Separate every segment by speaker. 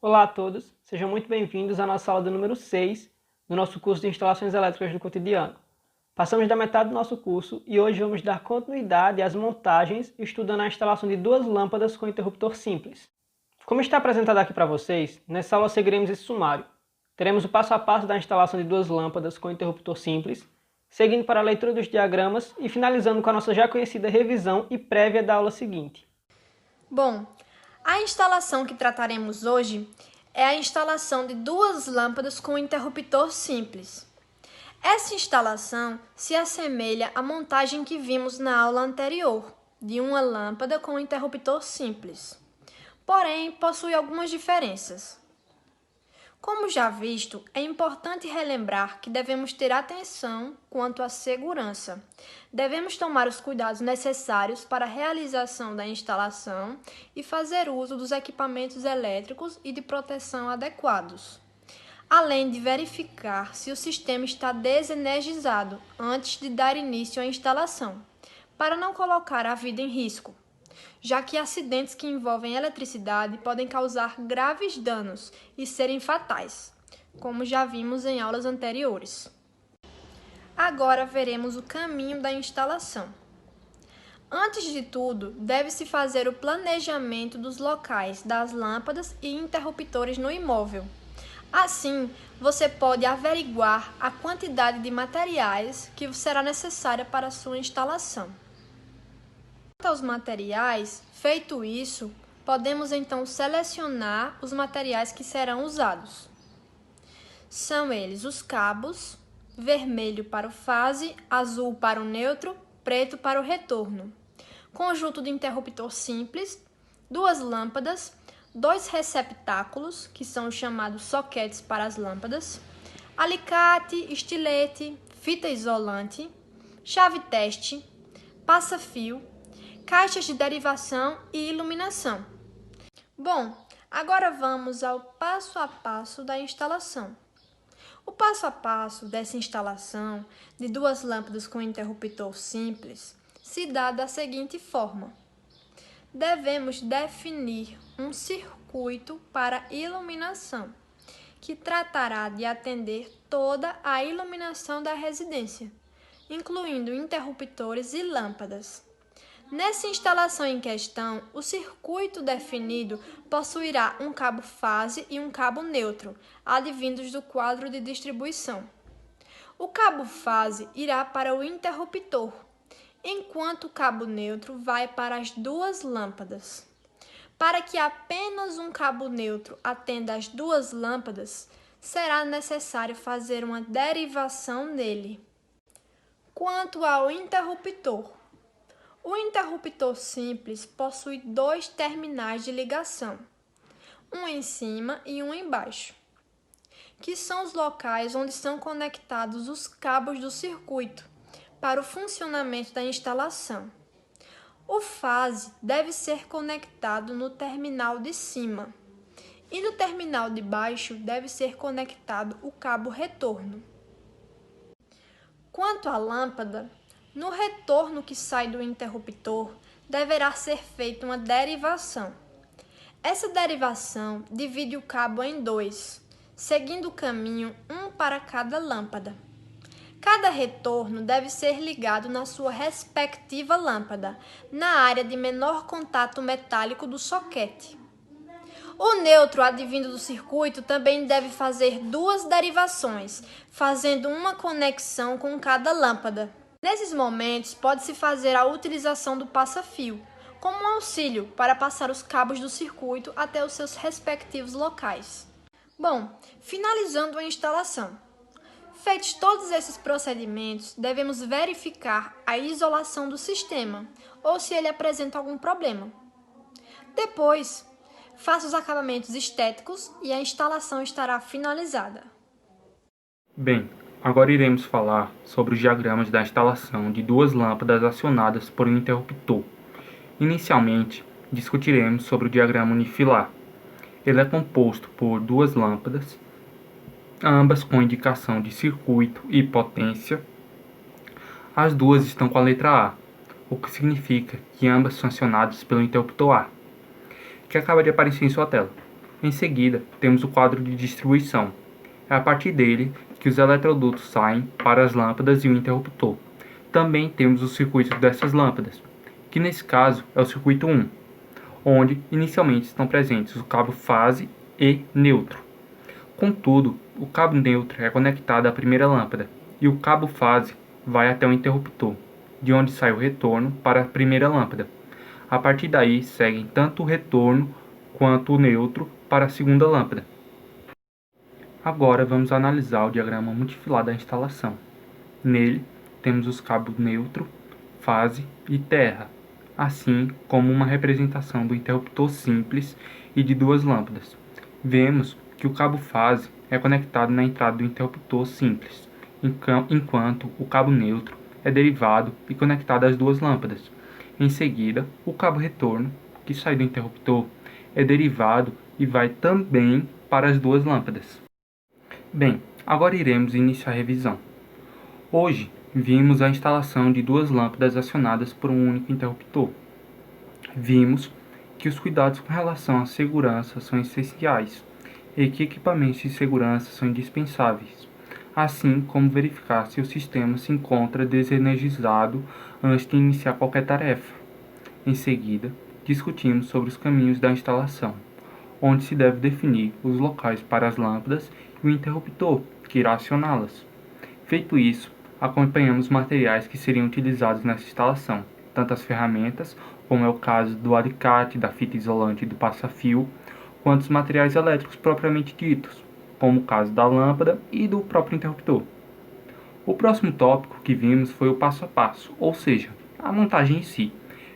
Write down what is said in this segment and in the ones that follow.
Speaker 1: Olá a todos, sejam muito bem-vindos à nossa aula do número 6 do nosso curso de Instalações Elétricas do Cotidiano. Passamos da metade do nosso curso e hoje vamos dar continuidade às montagens estudando a instalação de duas lâmpadas com interruptor simples. Como está apresentado aqui para vocês, nessa aula seguiremos esse sumário. Teremos o passo a passo da instalação de duas lâmpadas com interruptor simples, seguindo para a leitura dos diagramas e finalizando com a nossa já conhecida revisão e prévia da aula seguinte.
Speaker 2: Bom, a instalação que trataremos hoje é a instalação de duas lâmpadas com interruptor simples. Essa instalação se assemelha à montagem que vimos na aula anterior, de uma lâmpada com interruptor simples. Porém, possui algumas diferenças. Como já visto, é importante relembrar que devemos ter atenção quanto à segurança. Devemos tomar os cuidados necessários para a realização da instalação e fazer uso dos equipamentos elétricos e de proteção adequados, além de verificar se o sistema está desenergizado antes de dar início à instalação, para não colocar a vida em risco, já que acidentes que envolvem eletricidade podem causar graves danos e serem fatais, como já vimos em aulas anteriores. Agora veremos o caminho da instalação. Antes de tudo, deve-se fazer o planejamento dos locais das lâmpadas e interruptores no imóvel. Assim, você pode averiguar a quantidade de materiais que será necessária para a sua instalação. Quanto aos materiais, feito isso, podemos então selecionar os materiais que serão usados. São eles os cabos, vermelho para o fase, azul para o neutro, preto para o retorno. Conjunto de interruptor simples, duas lâmpadas, dois receptáculos, que são chamados soquetes para as lâmpadas, alicate, estilete, fita isolante, chave teste, passa-fio, caixas de derivação e iluminação. Bom, agora vamos ao passo a passo da instalação. O passo a passo dessa instalação de duas lâmpadas com interruptor simples se dá da seguinte forma. Devemos definir um circuito para iluminação, que tratará de atender toda a iluminação da residência, incluindo interruptores e lâmpadas. Nessa instalação em questão, o circuito definido possuirá um cabo fase e um cabo neutro, advindos do quadro de distribuição. O cabo fase irá para o interruptor, enquanto o cabo neutro vai para as duas lâmpadas. Para que apenas um cabo neutro atenda as duas lâmpadas, será necessário fazer uma derivação nele. Quanto ao interruptor, o interruptor simples possui dois terminais de ligação, um em cima e um embaixo, que são os locais onde são conectados os cabos do circuito para o funcionamento da instalação. O fase deve ser conectado no terminal de cima e no terminal de baixo deve ser conectado o cabo retorno. Quanto à lâmpada, no retorno que sai do interruptor, deverá ser feita uma derivação. Essa derivação divide o cabo em dois, seguindo o caminho um para cada lâmpada. Cada retorno deve ser ligado na sua respectiva lâmpada, na área de menor contato metálico do soquete. O neutro advindo do circuito também deve fazer duas derivações, fazendo uma conexão com cada lâmpada. Nesses momentos, pode-se fazer a utilização do passa-fio, como um auxílio para passar os cabos do circuito até os seus respectivos locais. Bom, finalizando a instalação. Feitos todos esses procedimentos, devemos verificar a isolação do sistema, ou se ele apresenta algum problema. Depois, faça os acabamentos estéticos e a instalação estará finalizada.
Speaker 3: Bem, agora iremos falar sobre os diagramas da instalação de duas lâmpadas acionadas por um interruptor. Inicialmente, discutiremos sobre o diagrama unifilar. Ele é composto por duas lâmpadas, ambas com indicação de circuito e potência. As duas estão com a letra A, o que significa que ambas são acionadas pelo interruptor A, que acaba de aparecer em sua tela. Em seguida, temos o quadro de distribuição. É a partir dele que os eletrodutos saem para as lâmpadas e o interruptor. Também temos os circuitos dessas lâmpadas, que nesse caso é o circuito 1, onde inicialmente estão presentes o cabo fase e neutro. Contudo, o cabo neutro é conectado à primeira lâmpada e o cabo fase vai até o interruptor, de onde sai o retorno para a primeira lâmpada. A partir daí seguem tanto o retorno quanto o neutro para a segunda lâmpada. Agora vamos analisar o diagrama multifilar da instalação. Nele temos os cabos neutro, fase e terra, assim como uma representação do interruptor simples e de duas lâmpadas. Vemos que o cabo fase é conectado na entrada do interruptor simples, enquanto o cabo neutro é derivado e conectado às duas lâmpadas. Em seguida, o cabo retorno, que sai do interruptor, é derivado e vai também para as duas lâmpadas. Bem, agora iremos iniciar a revisão. Hoje, vimos a instalação de duas lâmpadas acionadas por um único interruptor. Vimos que os cuidados com relação à segurança são essenciais e que equipamentos de segurança são indispensáveis, assim como verificar se o sistema se encontra desenergizado antes de iniciar qualquer tarefa. Em seguida, discutimos sobre os caminhos da instalação, onde se deve definir os locais para as lâmpadas e o interruptor, que irá acioná-las. Feito isso, acompanhamos os materiais que seriam utilizados nessa instalação, tanto as ferramentas, como é o caso do alicate, da fita isolante e do passa-fio, quanto os materiais elétricos propriamente ditos, como o caso da lâmpada e do próprio interruptor. O próximo tópico que vimos foi o passo a passo, ou seja, a montagem em si.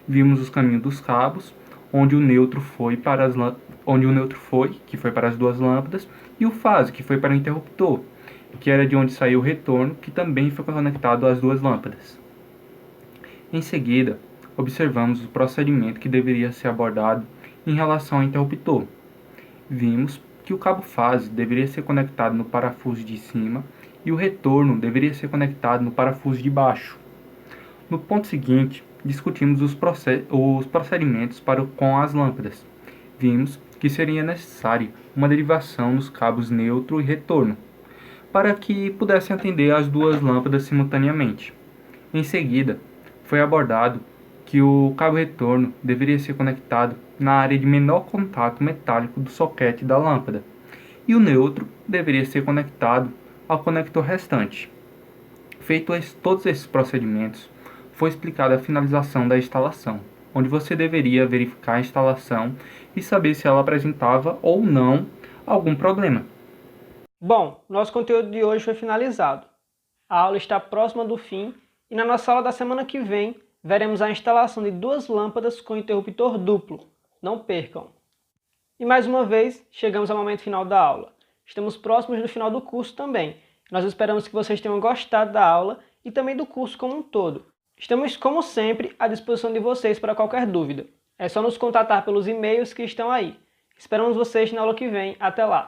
Speaker 3: Vimos os caminhos dos cabos, onde o neutro foi, que foi para as duas lâmpadas, e o fase, que foi para o interruptor, que era de onde saiu o retorno, que também foi conectado às duas lâmpadas. Em seguida, observamos o procedimento que deveria ser abordado em relação ao interruptor. Vimos que o cabo fase deveria ser conectado no parafuso de cima e o retorno deveria ser conectado no parafuso de baixo. No ponto seguinte, discutimos os procedimentos com as lâmpadas. Vimos que seria necessário uma derivação nos cabos neutro e retorno, para que pudessem atender as duas lâmpadas simultaneamente. Em seguida, foi abordado que o cabo retorno deveria ser conectado na área de menor contato metálico do soquete da lâmpada, e o neutro deveria ser conectado ao conector restante. Feitos todos esses procedimentos, foi explicada a finalização da instalação, onde você deveria verificar a instalação e saber se ela apresentava ou não algum problema.
Speaker 1: Bom, nosso conteúdo de hoje foi finalizado. A aula está próxima do fim e na nossa aula da semana que vem veremos a instalação de duas lâmpadas com interruptor duplo. Não percam! E mais uma vez, chegamos ao momento final da aula. Estamos próximos do final do curso também. Nós esperamos que vocês tenham gostado da aula e também do curso como um todo. Estamos, como sempre, à disposição de vocês para qualquer dúvida. É só nos contatar pelos e-mails que estão aí. Esperamos vocês na aula que vem. Até lá!